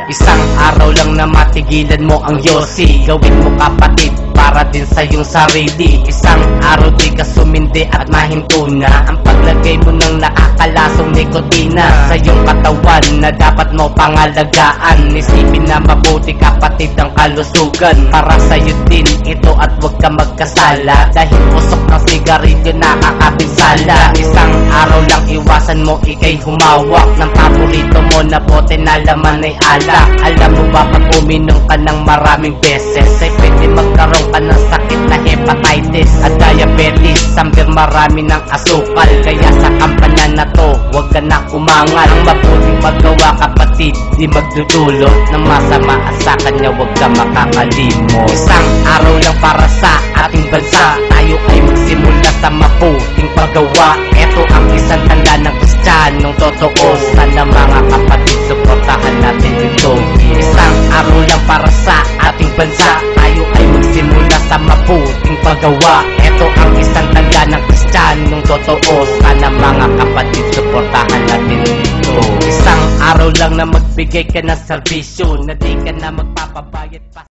Isang araw lang na matigilan mo ang yosi. Gawin mo kapatid para din sa iyong sarili. Isang araw di ka sumindi at mahinto na ang paglagay mo ng nakakalasong nikotina sa iyong katawan na dapat mo pangalagaan. Isipin na mabuti kapatid ang kalusugan para sa'yo din ito at huwag ka magkasala dahil usok ng sigarilyo nakakapinsala. Isang araw lang iwasan mo ikay humawak ng paborito mo na bote na laman ay alak. Alam mo ba pag uminom ka ng maraming beses ay pwede magkaroon ka ng sakit na hepatitis at diabetes. Sambir marami ng asukal, kaya sa kampanya na to huwag ka na umangal. Ang mabuting magawa kapatid di magdudulot ng masama at sa kanya huwag ka makakalimot. Isang araw lang para sa ating bansa, tayo ay magsimula sa mabuting paggawa. Ito ang isang tanda ng Kristiyanong totoo. Sana mga kapatid suportahan natin ito. Isang araw lang para sa ating bansa, tayo ay magsimula sa mabuting paggawa. Ito ang isang tanda ng Kristiyanong totoo. Sana mga kapatid suportahan natin ito. Isang araw lang na magbigay ka ng serbisyo na di ka na magpapabayad pa.